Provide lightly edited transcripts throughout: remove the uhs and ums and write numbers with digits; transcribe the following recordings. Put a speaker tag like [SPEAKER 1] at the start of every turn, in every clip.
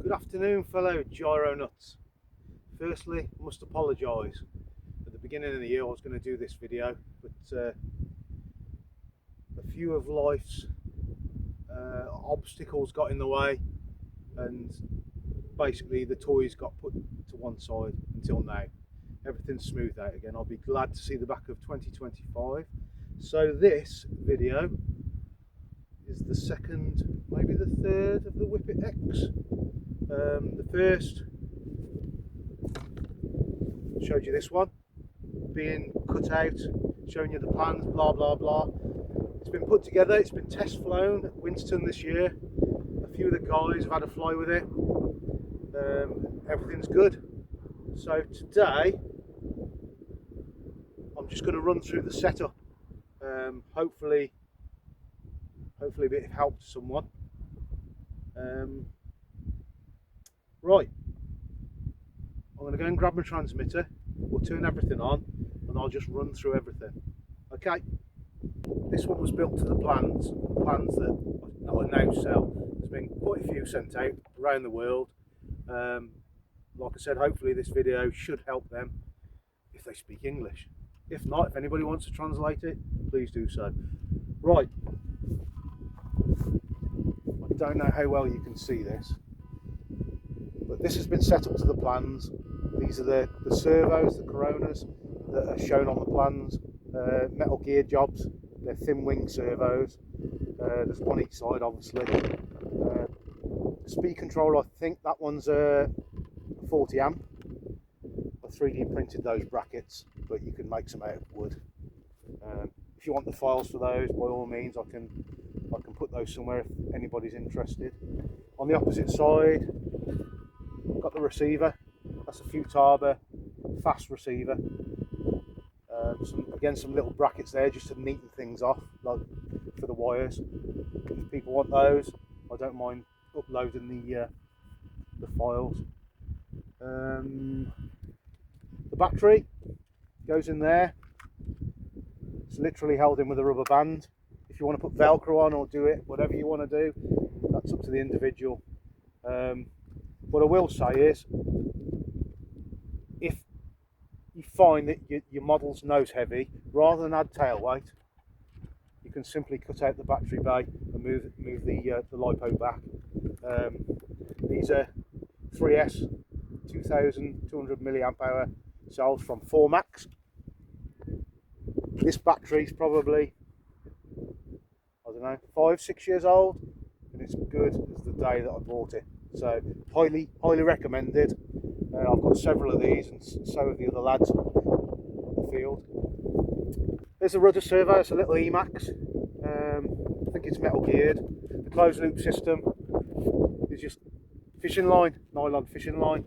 [SPEAKER 1] Good afternoon, fellow gyro nuts. Firstly, I must apologise. At the beginning of the year I was going to do this video, but a few of life's obstacles got in the way, and basically the toys got put to one side until now. Everything's smoothed out again. I'll be glad to see the back of 2025. So this video is the second, maybe the third of the Whippit X. The first showed you this one being cut out, showing you the plans, blah blah blah. It's been put together, it's been test flown at Winston this year. A few of the guys have had a fly with it. Everything's good. So today I'm just going to run through the setup. Hopefully a bit of help to someone. Right, I'm going to go and grab my transmitter, we'll turn everything on and I'll just run through everything. Okay, this one was built to the plans that I now sell. There's been quite a few sent out around the world. Like I said, hopefully this video should help them if they speak English. If not, if anybody wants to translate it, please do so. Right, I don't know how well you can see this, but this has been set up to the plans. These are the servos, the coronas that are shown on the plans. Metal gear jobs, they're thin wing servos. There's one each side, obviously. Speed control, I think that one's a 40 amp. I 3D printed those brackets, but you can make some out of wood. If you want the files for those, by all means, I can put those somewhere if anybody's interested. On the opposite side, I've got the receiver. That's a Futaba fast receiver. Some little brackets there just to neaten things off, like for the wires. If people want those, I don't mind uploading the files. The battery goes in there. It's literally held in with a rubber band. If you want to put Velcro on or do it, whatever you want to do, that's up to the individual. What I will say is, if you find that your model's nose heavy, rather than add tail weight, you can simply cut out the battery bay and move the LiPo back. These are 3S 2200 milliamp hour cells from Formax. This battery is probably, I don't know, 5-6 years old, and it's good as the day that I bought it. So highly recommended. I've got several of these, and so have the other lads on the field. There's a rudder servo. It's a little Emax. I think it's metal geared. The closed loop system is just fishing line, nylon fishing line.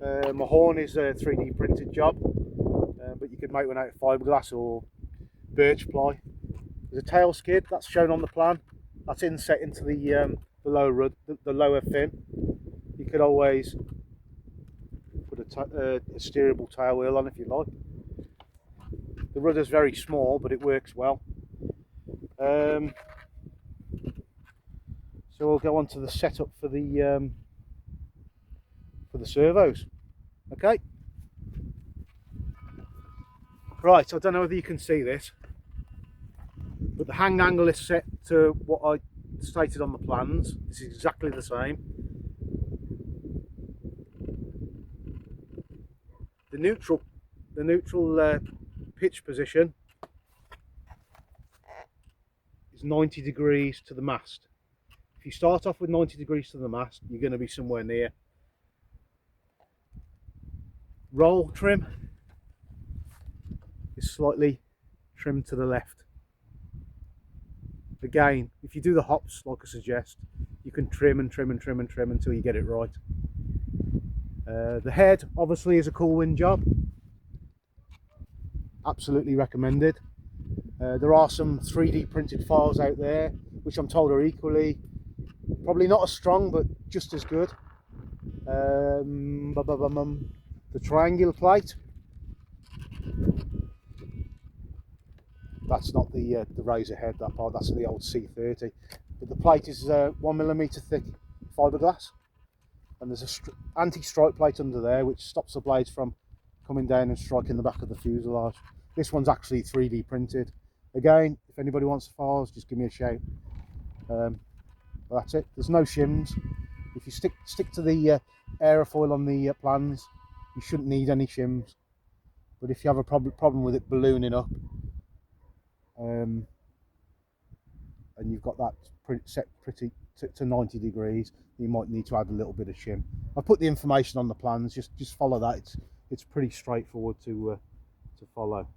[SPEAKER 1] My horn is a 3D printed job, but you could make one out of fiberglass or birch ply. There's a tail skid that's shown on the plan. That's inset into the lower fin. You could always put a steerable tail wheel on if you like. The rudder's very small, but it works well. So we'll go on to the setup for the servos. Okay. Right, I don't know whether you can see this, but the hang angle is set to what I stated on the plans. This is exactly the same. The neutral pitch position is 90 degrees to the mast. If you start off with 90 degrees to the mast, you're going to be somewhere near. Roll trim is slightly trimmed to the left. Again, if you do the hops like I suggest, you can trim and trim and trim and trim until you get it right. The head obviously is a cool wind job. Absolutely recommended. There are some 3D printed files out there which I'm told are equally, probably not as strong, but just as good. The triangular plate, that's not the razor head, that part, that's the old C30, but the plate is 1mm thick fiberglass. and there's a anti-strike plate under there which stops the blades from coming down and striking the back of the fuselage. This one's actually 3D printed. Again, if anybody wants the files, just give me a shout. But that's it. There's no shims. If you stick to the aerofoil on the plans, you shouldn't need any shims. But if you have a problem with it ballooning up, and you've got that set pretty to 90 degrees, you might need to add a little bit of shim. I put the information on the plans. Just follow that. It's pretty straightforward to follow.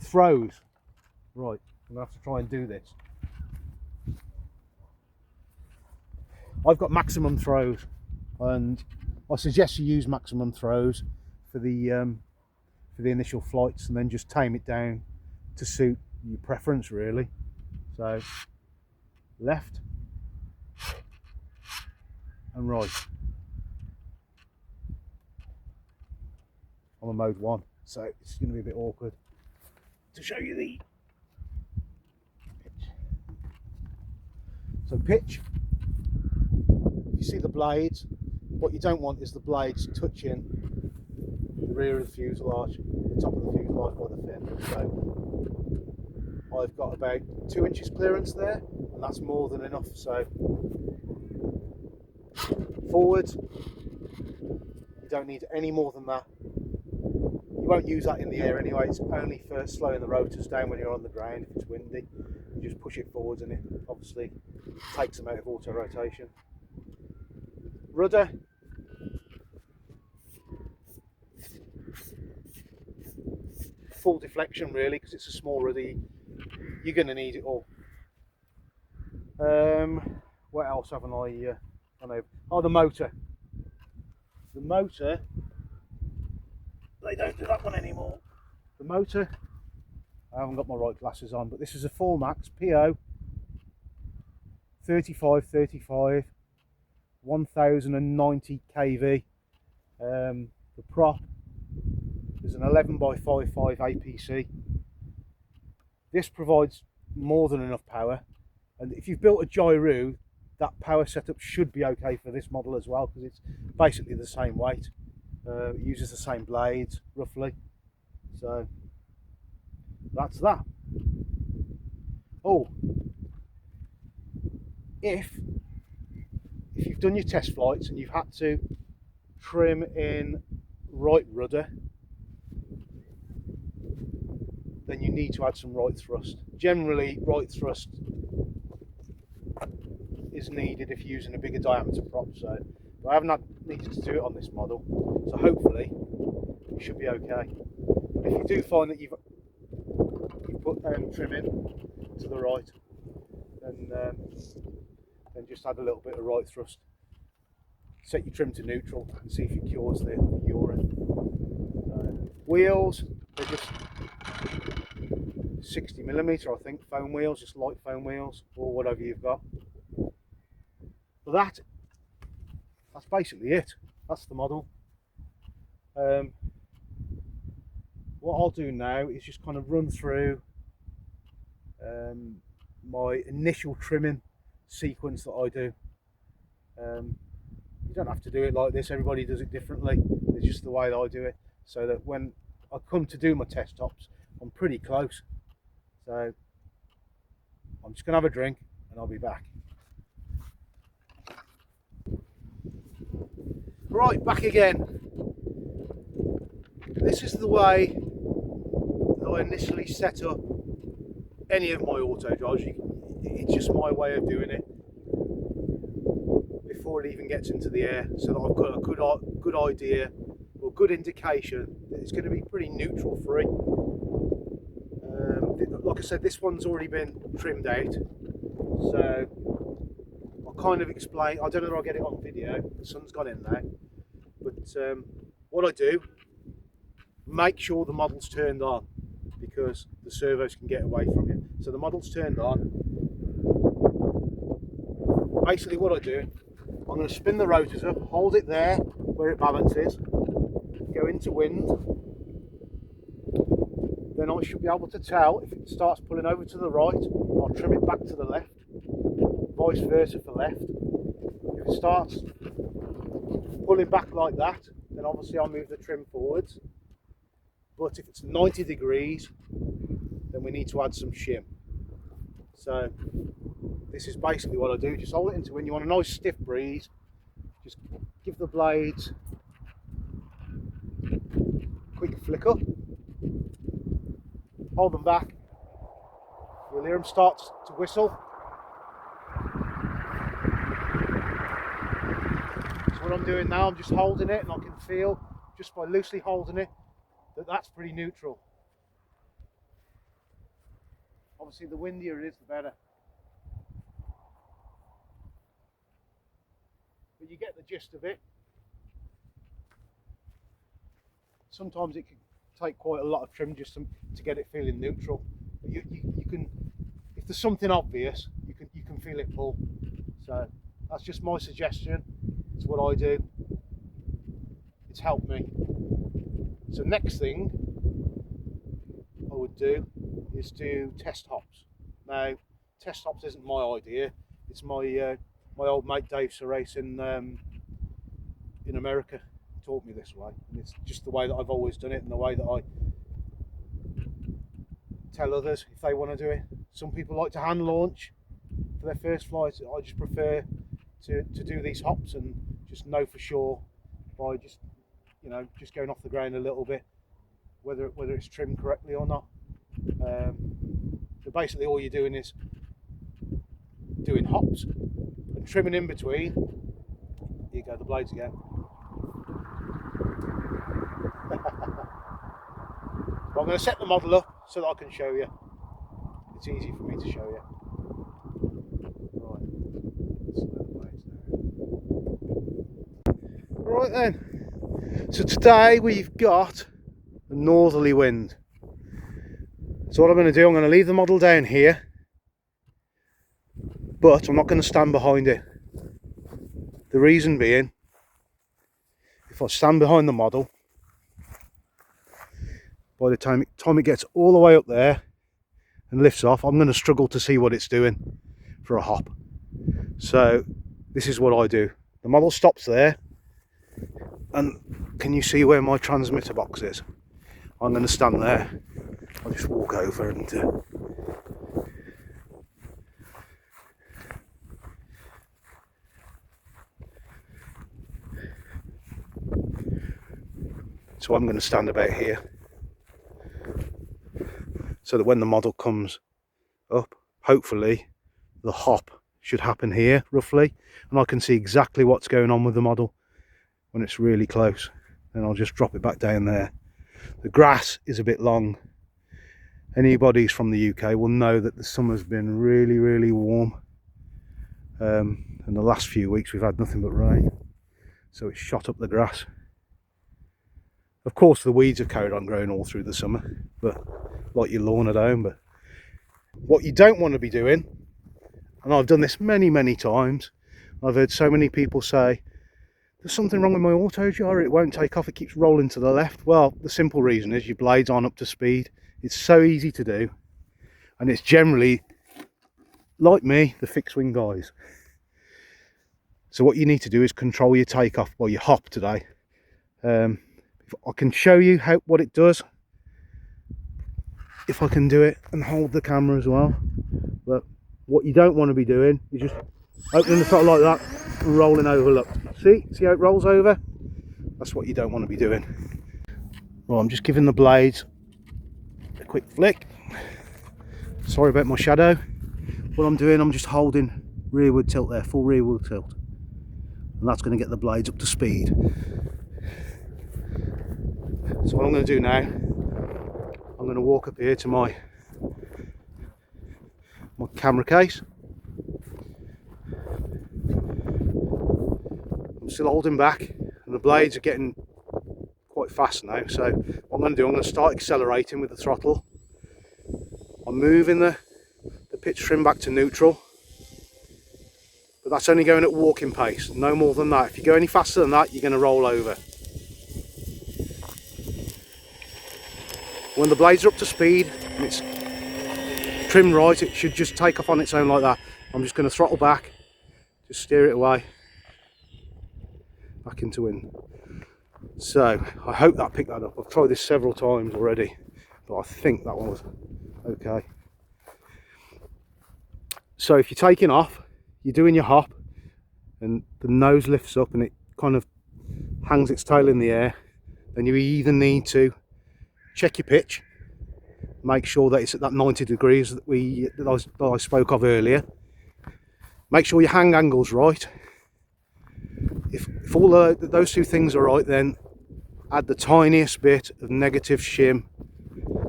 [SPEAKER 1] Throws. Right, I'm gonna have to try and do this. I've got maximum throws, and I suggest you use maximum throws for the initial flights, and then just tame it down to suit your preference, really. So left and right. I'm on mode 1, so it's going to be a bit awkward to show you the pitch. So pitch, you see the blades. What you don't want is the blades touching the rear of the fuselage, the top of the fuselage by the fin. So I've got about 2 inches clearance there, and that's more than enough. So forward, you don't need any more than that. You won't use that in the air anyway. It's only for slowing the rotors down when you're on the ground. If it's windy, you just push it forwards, and it obviously takes them out of auto rotation. Rudder, full deflection really, because it's a small rudder. You're going to need it all. What else haven't I know? Oh, the motor. The motor, they don't do that one anymore. The motor, I haven't got my right glasses on, but this is a 4MAX PO 3535 1090 kV. The prop is an 11x55 APC. This provides more than enough power, and if you've built a gyro, that power setup should be okay for this model as well, because it's basically the same weight. It uses the same blades roughly, so that's that. Oh, if you've done your test flights and you've had to trim in right rudder, then you need to add some right thrust. Generally, right thrust is needed if you're using a bigger diameter prop, so I have not needed to do it on this model, so hopefully you should be okay. But if you do find that you've put trim in to the right, then just add a little bit of right thrust. Set your trim to neutral and see if it cures the urine. Wheels, they're just 60mm, I think, foam wheels, just light foam wheels, or whatever you've got. But that's basically it. That's the model. What I'll do now is just kind of run through my initial trimming sequence that I do. You don't have to do it like this, everybody does it differently. It's just the way that I do it, so that when I come to do my test tops, I'm pretty close. So I'm just going to have a drink and I'll be back. Right, back again. This is the way that I initially set up any of my auto drives. It's just my way of doing it before it even gets into the air, so that I've got a good idea or good indication that it's going to be pretty neutral free. Like I said, this one's already been trimmed out, so I'll kind of explain. I don't know if I'll get it on video, the sun's gone in now, but what I do, make sure the model's turned on, because the servos can get away from you. So the model's turned on. Basically what I do, I'm going to spin the rotors up, hold it there where it balances, go into wind, then I should be able to tell if it starts pulling over to the right, I'll trim it back to the left, vice versa for left. If it starts pulling back like that, then obviously I'll move the trim forwards. But if it's 90 degrees, then we need to add some shim. So this is basically what I do. Just hold it into when you want a nice stiff breeze. Just give the blades a quick flick up. Hold them back. You'll hear them start to whistle. So what I'm doing now, I'm just holding it, and I can feel, just by loosely holding it, that that's pretty neutral. Obviously the windier it is, the better. But you get the gist of it. Sometimes it can take quite a lot of trim just to get it feeling neutral. But you can, if there's something obvious, you can feel it pull. So that's just my suggestion. It's what I do. It's helped me. So next thing I would do is do test hops. Now, test hops isn't my idea. It's my my old mate Dave Serace in America taught me this way, and it's just the way that I've always done it, and the way that I tell others if they want to do it. Some people like to hand launch for their first flight. I just prefer to do these hops and just know for sure by just, you know, just going off the ground a little bit whether it's trimmed correctly or not. So basically all you're doing is doing hops and trimming in between. Here you go, the blades again. But I'm going to set the model up so that I can show you. It's easy for me to show you. Right, let's let the blades down. Right then, so today we've got a northerly wind. So what I'm going to do, I'm going to leave the model down here, but I'm not going to stand behind it. The reason being, if I stand behind the model, by the time it gets all the way up there and lifts off, I'm going to struggle to see what it's doing for a hop. So this is what I do. The model stops there, and can you see where my transmitter box is? I'm going to stand there. I'll just walk over and so I'm going to stand about here, so that when the model comes up, hopefully the hop should happen here roughly, and I can see exactly what's going on with the model when it's really close. Then I'll just drop it back down there. The grass is a bit long. Anybody who's from the UK will know that the summer's been really warm, and the last few weeks we've had nothing but rain, so it's shot up the grass. Of course the weeds have carried on growing all through the summer, but like your lawn at home. But what you don't want to be doing, and I've done this many times, I've heard so many people say, there's something wrong with my auto jar, it won't take off, it keeps rolling to the left. Well, the simple reason is your blades aren't up to speed. It's so easy to do, and it's generally, like me, the fixed wing guys. So what you need to do is control your takeoff, or your hop today. If I can show you what it does, if I can do it and hold the camera as well. But what you don't want to be doing is just opening the throttle like that and rolling over. Look, see how it rolls over? That's what you don't want to be doing. Well, I'm just giving the blades a quick flick. Sorry about my shadow. What I'm doing, I'm just holding rearward tilt there, full rearward tilt, and that's going to get the blades up to speed. So what I'm going to do now, I'm going to walk up here to my camera case. I'm still holding back, and the blades are getting quite fast now. So what I'm going to do, I'm going to start accelerating with the throttle. I'm moving the pitch trim back to neutral, but that's only going at walking pace, no more than that. If you go any faster than that, you're going to roll over. When the blades are up to speed and it's trimmed right, it should just take off on its own like that. I'm just going to throttle back, just steer it away, back into wind. So I hope that picked that up. I've tried this several times already, but I think that one was okay. So if you're taking off, you're doing your hop and the nose lifts up and it kind of hangs its tail in the air, then you either need to check your pitch, make sure that it's at that 90 degrees that I spoke of earlier, make sure your hang angle's right. If all those two things are right, then add the tiniest bit of negative shim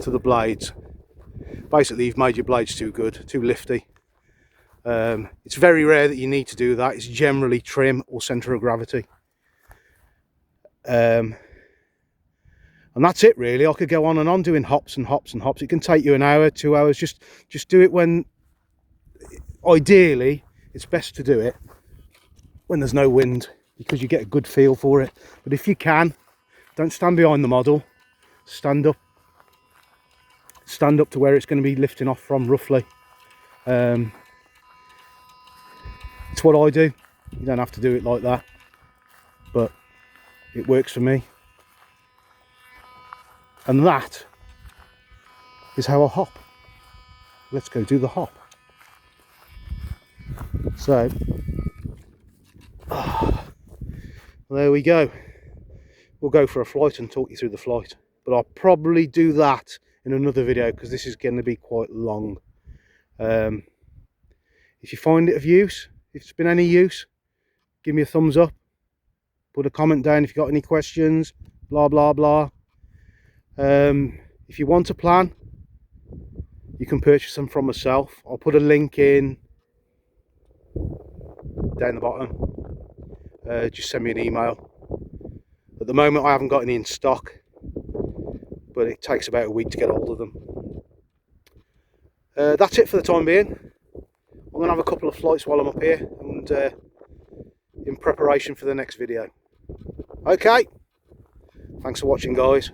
[SPEAKER 1] to the blades. Basically, you've made your blades too good, too lifty. It's very rare that you need to do that. It's generally trim or centre of gravity. And that's it really. I could go on and on doing hops and hops and hops. It can take you an hour, 2 hours. Just do it when, ideally, it's best to do it when there's no wind, because you get a good feel for it. But if you can, don't stand behind the model. Stand up to where it's going to be lifting off from roughly. It's what I do. You don't have to do it like that, but it works for me. And that is how I hop. Let's go do the hop. So there we go. We'll go for a flight and talk you through the flight, but I'll probably do that in another video because this is going to be quite long. If you find it of use, if it's been any use, give me a thumbs up, put a comment down if you've got any questions, blah blah blah. If you want a plan, you can purchase them from myself. I'll put a link in down the bottom. Just send me an email. At the moment I haven't got any in stock, but it takes about a week to get hold of them. That's it for the time being. I'm going to have a couple of flights while I'm up here and in preparation for the next video. Okay, thanks for watching guys.